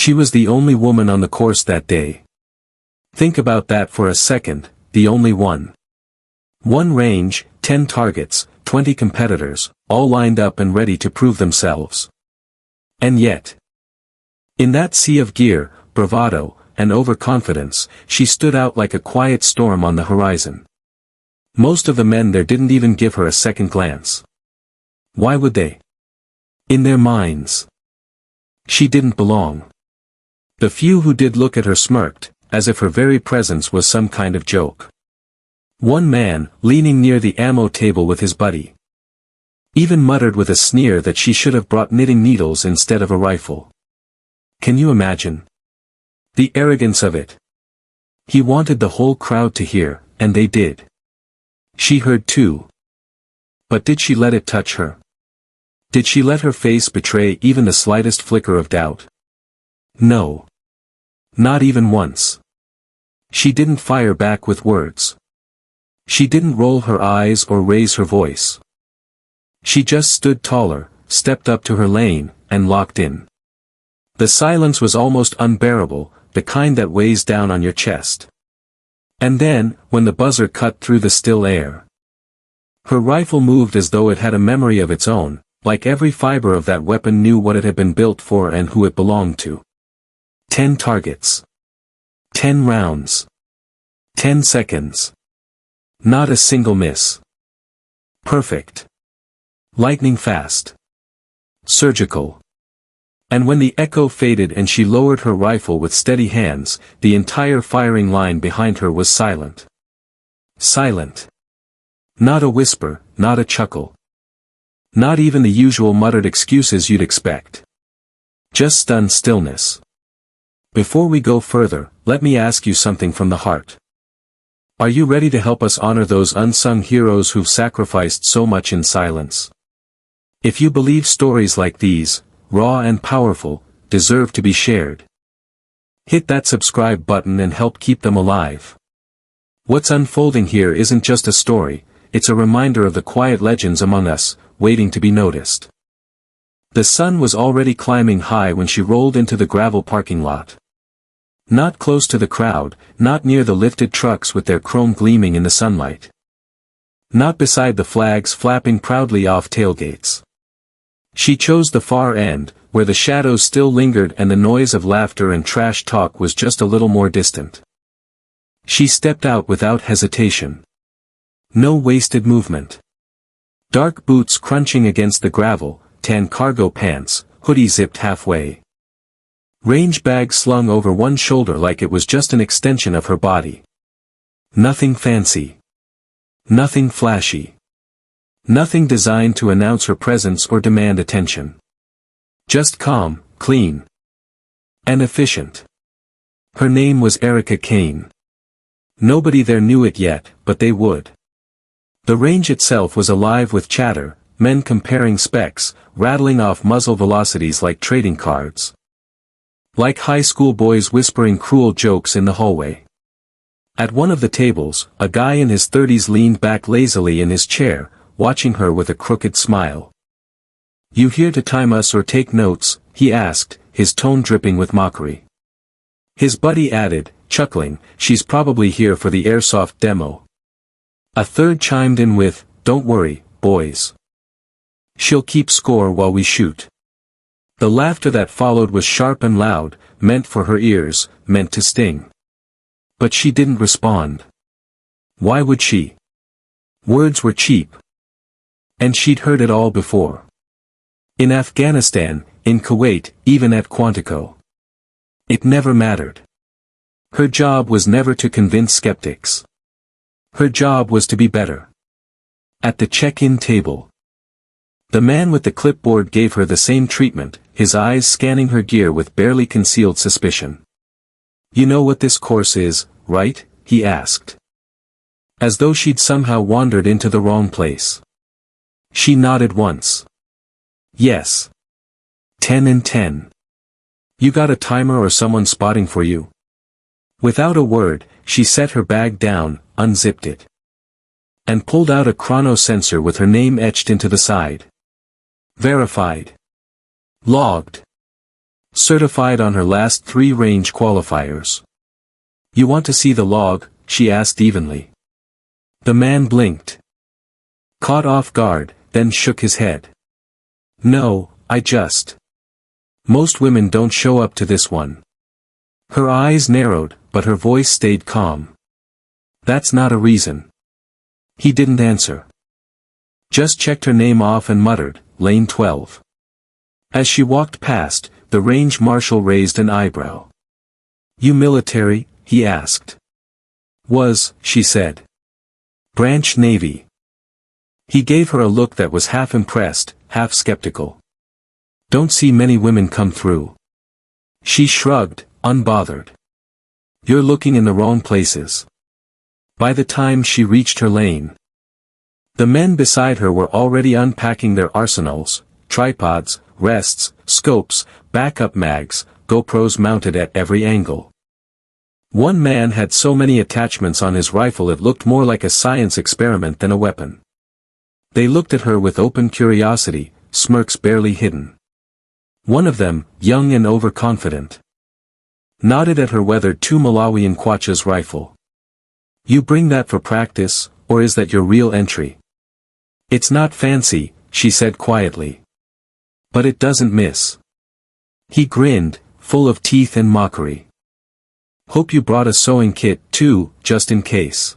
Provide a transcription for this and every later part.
She was the only woman on the course that day. Think about that for a second, the only one. One range, 10 targets, 20 competitors, all lined up and ready to prove themselves. And yet, in that sea of gear, bravado, and overconfidence, she stood out like a quiet storm on the horizon. Most of the men there didn't even give her a second glance. Why would they? In their minds, she didn't belong. The few who did look at her smirked, as if her very presence was some kind of joke. One man, leaning near the ammo table with his buddy, even muttered with a sneer that she should have brought knitting needles instead of a rifle. Can you imagine? The arrogance of it. He wanted the whole crowd to hear, and they did. She heard too. But did she let it touch her? Did she let her face betray even the slightest flicker of doubt? No. Not even once. She didn't fire back with words. She didn't roll her eyes or raise her voice. She just stood taller, stepped up to her lane, and locked in. The silence was almost unbearable, the kind that weighs down on your chest. And then, when the buzzer cut through the still air, her rifle moved as though it had a memory of its own, like every fiber of that weapon knew what it had been built for and who it belonged to. 10 targets. 10 rounds. 10 seconds. Not a single miss. Perfect. Lightning fast. Surgical. And when the echo faded and she lowered her rifle with steady hands, the entire firing line behind her was silent. Silent. Not a whisper, not a chuckle. Not even the usual muttered excuses you'd expect. Just stunned stillness. Before we go further, let me ask you something from the heart. Are you ready to help us honor those unsung heroes who've sacrificed so much in silence? If you believe stories like these, raw and powerful, deserve to be shared, hit that subscribe button and help keep them alive. What's unfolding here isn't just a story, it's a reminder of the quiet legends among us, waiting to be noticed. The sun was already climbing high when she rolled into the gravel parking lot. Not close to the crowd, not near the lifted trucks with their chrome gleaming in the sunlight. Not beside the flags flapping proudly off tailgates. She chose the far end, where the shadows still lingered and the noise of laughter and trash talk was just a little more distant. She stepped out without hesitation. No wasted movement. Dark boots crunching against the gravel, tan cargo pants, hoodie zipped halfway. Range bag slung over one shoulder like it was just an extension of her body. Nothing fancy. Nothing flashy. Nothing designed to announce her presence or demand attention. Just calm, clean, and efficient. Her name was Erica Kane. Nobody there knew it yet, but they would. The range itself was alive with chatter, men comparing specs, rattling off muzzle velocities like trading cards. Like high school boys whispering cruel jokes in the hallway. At one of the tables, a guy in his 30s leaned back lazily in his chair, watching her with a crooked smile. "You here to time us or take notes?" he asked, his tone dripping with mockery. His buddy added, chuckling, "She's probably here for the airsoft demo." A third chimed in with, "Don't worry, boys. She'll keep score while we shoot." The laughter that followed was sharp and loud, meant for her ears, meant to sting. But she didn't respond. Why would she? Words were cheap. And she'd heard it all before. In Afghanistan, in Kuwait, even at Quantico. It never mattered. Her job was never to convince skeptics. Her job was to be better. At the check-in table, the man with the clipboard gave her the same treatment, his eyes scanning her gear with barely concealed suspicion. "You know what this course is, right?" he asked. As though she'd somehow wandered into the wrong place. She nodded once. "Yes. 10 and 10. You got a timer or someone spotting for you?" Without a word, she set her bag down, unzipped it, and pulled out a chrono sensor with her name etched into the side. Verified. Logged. Certified on her last 3 range qualifiers. You want to see the log? She asked evenly. The man blinked. Caught off guard, then shook his head. No, I just. Most women don't show up to this one. Her eyes narrowed, but her voice stayed calm. That's not a reason. He didn't answer. Just checked her name off and muttered, Lane 12. As she walked past, the range marshal raised an eyebrow. You military? He asked. Was, she said. Branch Navy. He gave her a look that was half impressed, half skeptical. Don't see many women come through. She shrugged, unbothered. You're looking in the wrong places. By the time she reached her lane, the men beside her were already unpacking their arsenals, tripods, rests, scopes, backup mags, GoPros mounted at every angle. One man had so many attachments on his rifle it looked more like a science experiment than a weapon. They looked at her with open curiosity, smirks barely hidden. One of them, young and overconfident, nodded at her weathered 2 Malawian Kwacha's rifle. You bring that for practice, or is that your real entry? It's not fancy, she said quietly. But it doesn't miss. He grinned, full of teeth and mockery. Hope you brought a sewing kit, too, just in case.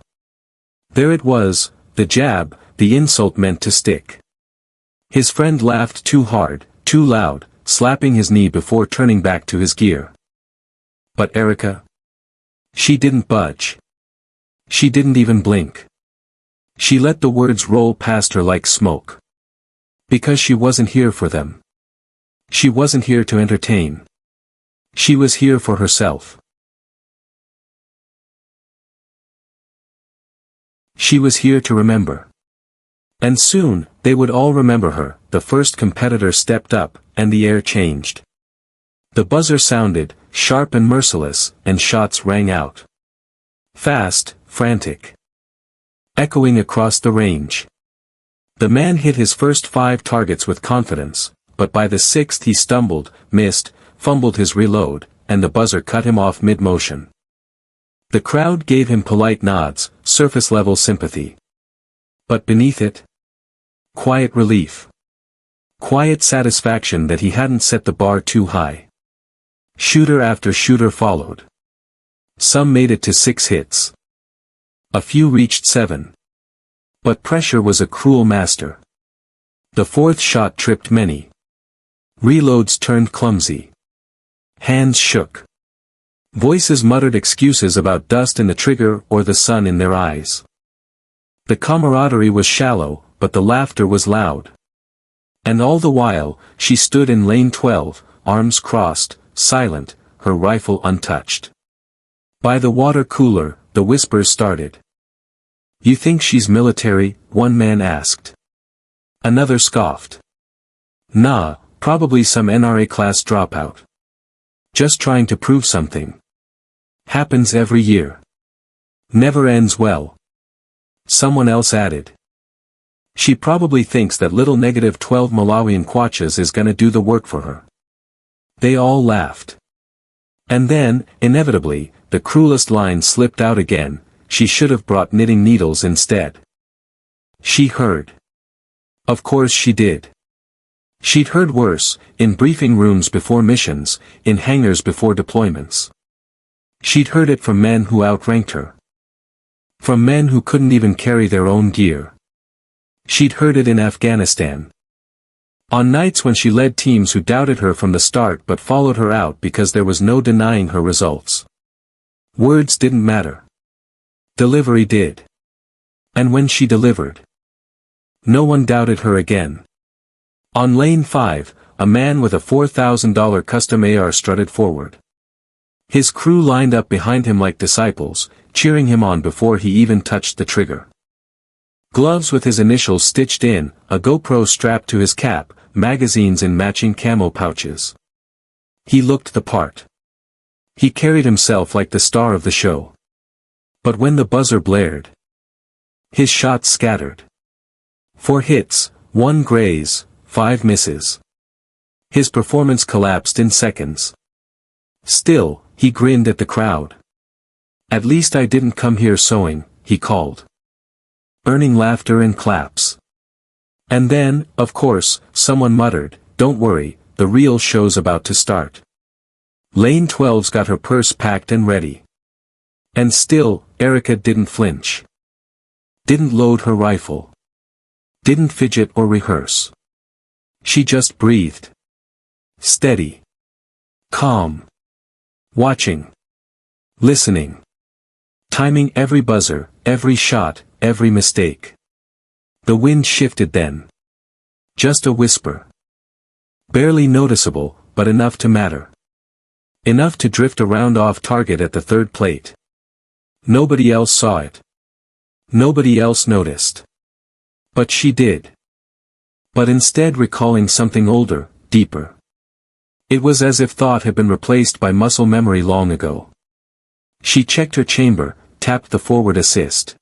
There it was, the jab, the insult meant to stick. His friend laughed too hard, too loud, slapping his knee before turning back to his gear. But Erica? She didn't budge. She didn't even blink. She let the words roll past her like smoke. Because she wasn't here for them. She wasn't here to entertain. She was here for herself. She was here to remember. And soon, they would all remember her. The first competitor stepped up, and the air changed. The buzzer sounded, sharp and merciless, and shots rang out. Fast, frantic. Echoing across the range. The man hit his first 5 targets with confidence, but by the 6th he stumbled, missed, fumbled his reload, and the buzzer cut him off mid-motion. The crowd gave him polite nods, surface-level sympathy. But beneath it? Quiet relief. Quiet satisfaction that he hadn't set the bar too high. Shooter after shooter followed. Some made it to 6 hits. A few reached 7. But pressure was a cruel master. The 4th shot tripped many. Reloads turned clumsy. Hands shook. Voices muttered excuses about dust in the trigger or the sun in their eyes. The camaraderie was shallow, but the laughter was loud. And all the while, she stood in lane 12, arms crossed, silent, her rifle untouched. By the water cooler, the whispers started. You think she's military? One man asked. Another scoffed. Nah, probably some NRA class dropout. Just trying to prove something. Happens every year. Never ends well. Someone else added. She probably thinks that little negative 12 Malawian Kwachas is gonna do the work for her. They all laughed. And then, inevitably, the cruelest line slipped out again, she should have brought knitting needles instead. She heard. Of course she did. She'd heard worse, in briefing rooms before missions, in hangars before deployments. She'd heard it from men who outranked her. From men who couldn't even carry their own gear. She'd heard it in Afghanistan. On nights when she led teams who doubted her from the start but followed her out because there was no denying her results. Words didn't matter. Delivery did. And when she delivered, no one doubted her again. On lane 5, a man with a $4,000 custom AR strutted forward. His crew lined up behind him like disciples, cheering him on before he even touched the trigger. Gloves with his initials stitched in, a GoPro strapped to his cap, magazines in matching camo pouches. He looked the part. He carried himself like the star of the show. But when the buzzer blared, his shots scattered. 4 hits, 1 graze, 5 misses. His performance collapsed in seconds. Still, he grinned at the crowd. "At least I didn't come here sewing," he called. Earning laughter and claps. And then, of course, someone muttered, "Don't worry, the real show's about to start." Lane 12's got her purse packed and ready. And still, Erica didn't flinch. Didn't load her rifle. Didn't fidget or rehearse. She just breathed. Steady. Calm. Watching. Listening. Timing every buzzer, every shot, every mistake. The wind shifted then. Just a whisper. Barely noticeable, but enough to matter. Enough to drift around off target at the third plate. Nobody else saw it. Nobody else noticed. But she did. But instead recalling something older, deeper. It was as if thought had been replaced by muscle memory long ago. She checked her chamber, tapped the forward assist.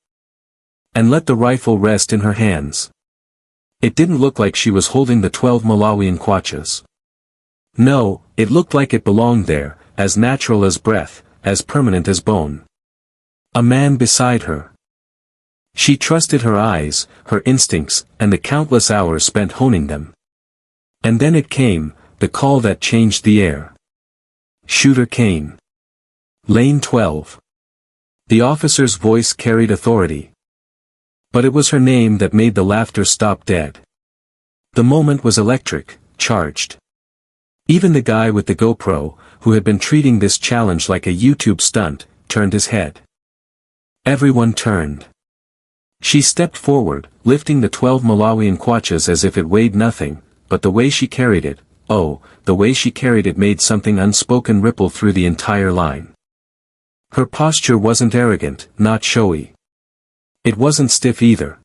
And let the rifle rest in her hands. It didn't look like she was holding the 12 Malawian kwachas. No, it looked like it belonged there, as natural as breath, as permanent as bone. A man beside her. She trusted her eyes, her instincts, and the countless hours spent honing them. And then it came, the call that changed the air. Shooter Kane. Lane 12. The officer's voice carried authority. But it was her name that made the laughter stop dead. The moment was electric, charged. Even the guy with the GoPro, who had been treating this challenge like a YouTube stunt, turned his head. Everyone turned. She stepped forward, lifting the 12 Malawian kwachas as if it weighed nothing, but the way she carried it, oh, the way she carried it made something unspoken ripple through the entire line. Her posture wasn't arrogant, not showy. It wasn't stiff either.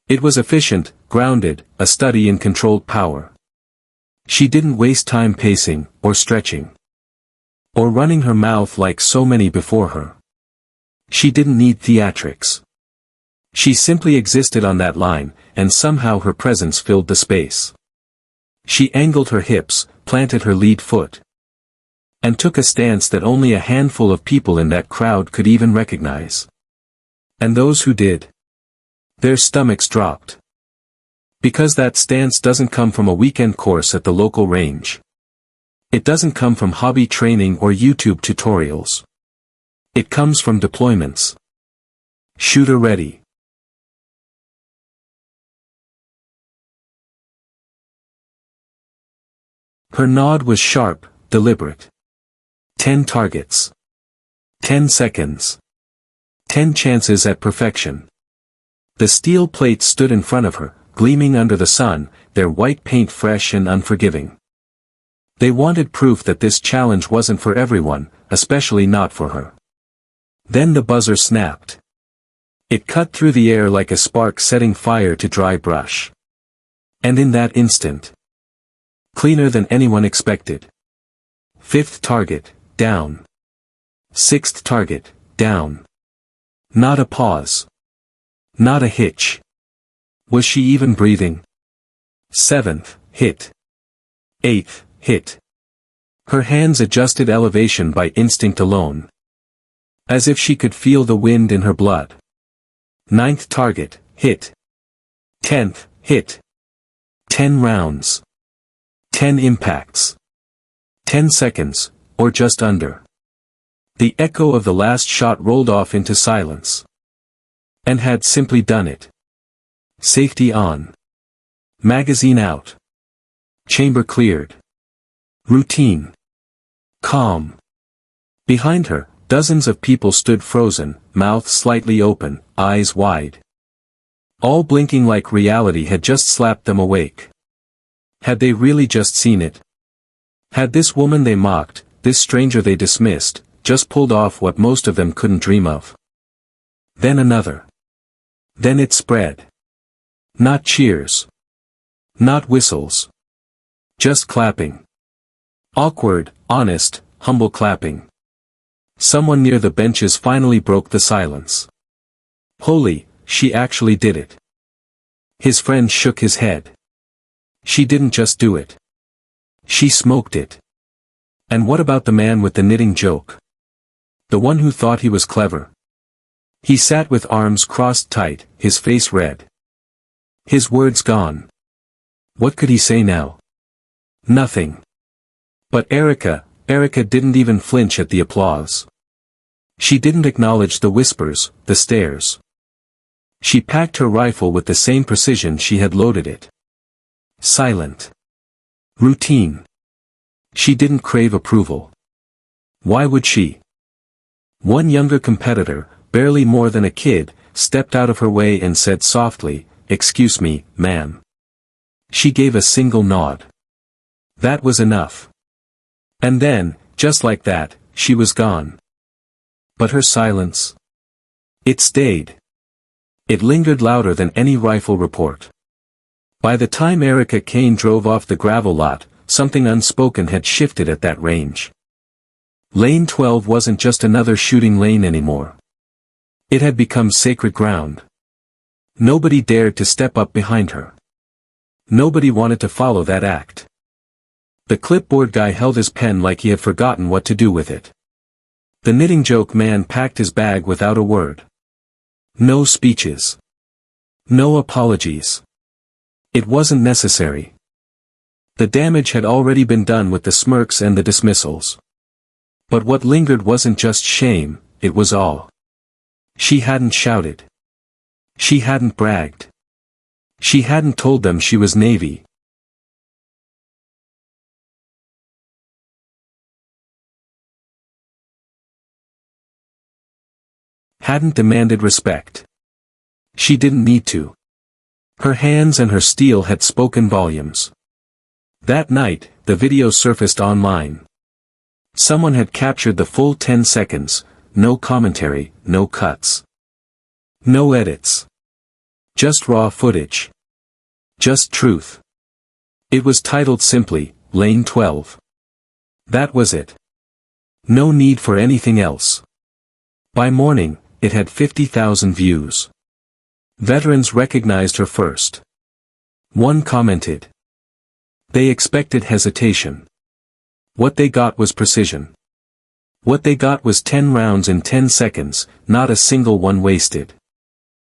It was efficient, grounded, a study in controlled power. She didn't waste time pacing, or stretching. Or running her mouth like so many before her. She didn't need theatrics. She simply existed on that line, and somehow her presence filled the space. She angled her hips, planted her lead foot. And took a stance that only a handful of people in that crowd could even recognize. And those who did, their stomachs dropped. Because that stance doesn't come from a weekend course at the local range. It doesn't come from hobby training or YouTube tutorials. It comes from deployments. Shooter ready. Her nod was sharp, deliberate. 10 targets. 10 seconds. 10 chances at perfection. The steel plates stood in front of her, gleaming under the sun, their white paint fresh and unforgiving. They wanted proof that this challenge wasn't for everyone, especially not for her. Then the buzzer snapped. It cut through the air like a spark setting fire to dry brush. And in that instant, cleaner than anyone expected. 5th target, down. 6th target, down. Not a pause. Not a hitch. Was she even breathing? 7th, hit. 8th, hit. Her hands adjusted elevation by instinct alone. As if she could feel the wind in her blood. 9th target, hit. 10th, hit. 10 rounds. 10 impacts. 10 seconds, or just under. The echo of the last shot rolled off into silence. And had simply done it. Safety on. Magazine out. Chamber cleared. Routine. Calm. Behind her, dozens of people stood frozen, mouth slightly open, eyes wide. All blinking like reality had just slapped them awake. Had they really just seen it? Had this woman they mocked, this stranger they dismissed, just pulled off what most of them couldn't dream of? Then another. Then it spread. Not cheers. Not whistles. Just clapping. Awkward, honest, humble clapping. Someone near the benches finally broke the silence. Holy, she actually did it. His friend shook his head. She didn't just do it. She smoked it. And what about the man with the knitting joke? The one who thought he was clever. He sat with arms crossed tight, his face red. His words gone. What could he say now? Nothing. But Erica didn't even flinch at the applause. She didn't acknowledge the whispers, the stares. She packed her rifle with the same precision she had loaded it. Silent. Routine. She didn't crave approval. Why would she? One younger competitor, barely more than a kid, stepped out of her way and said softly, "Excuse me, ma'am." She gave a single nod. That was enough. And then, just like that, she was gone. But her silence? It stayed. It lingered louder than any rifle report. By the time Erica Kane drove off the gravel lot, something unspoken had shifted at that range. Lane 12 wasn't just another shooting lane anymore. It had become sacred ground. Nobody dared to step up behind her. Nobody wanted to follow that act. The clipboard guy held his pen like he had forgotten what to do with it. The knitting joke man packed his bag without a word. No speeches. No apologies. It wasn't necessary. The damage had already been done with the smirks and the dismissals. But what lingered wasn't just shame, it was awe. She hadn't shouted. She hadn't bragged. She hadn't told them she was Navy. Hadn't demanded respect. She didn't need to. Her hands and her steel had spoken volumes. That night, the video surfaced online. Someone had captured the full 10 seconds, no commentary, no cuts. No edits. Just raw footage. Just truth. It was titled simply, Lane 12. That was it. No need for anything else. By morning, it had 50,000 views. Veterans recognized her first. One commented. They expected hesitation. What they got was precision. What they got was 10 rounds in 10 seconds, not a single one wasted.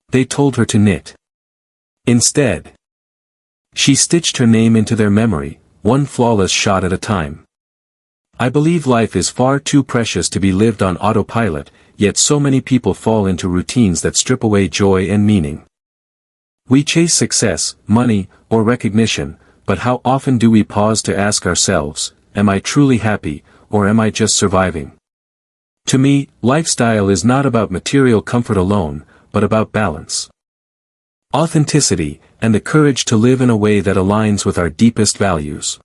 They told her to knit. Instead, she stitched her name into their memory, one flawless shot at a time. I believe life is far too precious to be lived on autopilot, yet so many people fall into routines that strip away joy and meaning. We chase success, money, or recognition, but how often do we pause to ask ourselves, am I truly happy, or am I just surviving? To me, lifestyle is not about material comfort alone, but about balance. Authenticity, and the courage to live in a way that aligns with our deepest values.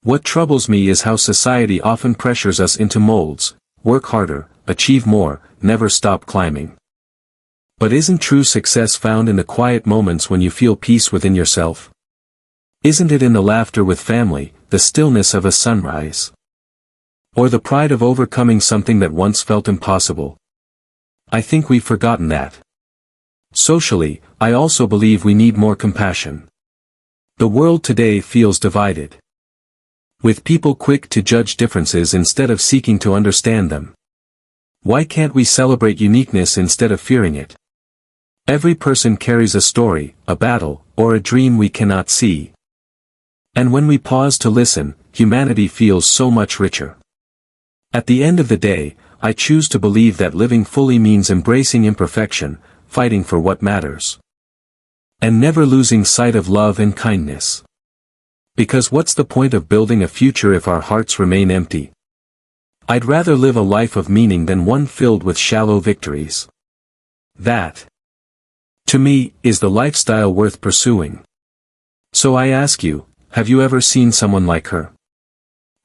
What troubles me is how society often pressures us into molds, work harder, achieve more, never stop climbing. But isn't true success found in the quiet moments when you feel peace within yourself? Isn't it in the laughter with family, the stillness of a sunrise? Or the pride of overcoming something that once felt impossible? I think we've forgotten that. Socially, I also believe we need more compassion. The world today feels divided. With people quick to judge differences instead of seeking to understand them. Why can't we celebrate uniqueness instead of fearing it? Every person carries a story, a battle, or a dream we cannot see. And when we pause to listen, humanity feels so much richer. At the end of the day, I choose to believe that living fully means embracing imperfection, fighting for what matters. And never losing sight of love and kindness. Because what's the point of building a future if our hearts remain empty? I'd rather live a life of meaning than one filled with shallow victories. That, to me, is the lifestyle worth pursuing. So I ask you, have you ever seen someone like her?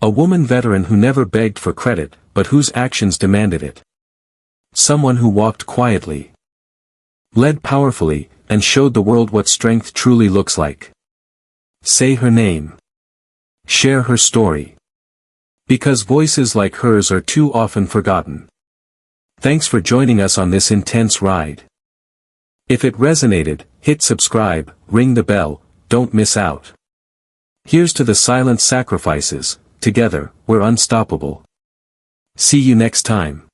A woman veteran who never begged for credit, but whose actions demanded it. Someone who walked quietly, led powerfully, and showed the world what strength truly looks like. Say her name. Share her story. Because voices like hers are too often forgotten. Thanks for joining us on this intense ride. If it resonated, hit subscribe, ring the bell, don't miss out. Here's to the silent sacrifices, together, we're unstoppable. See you next time.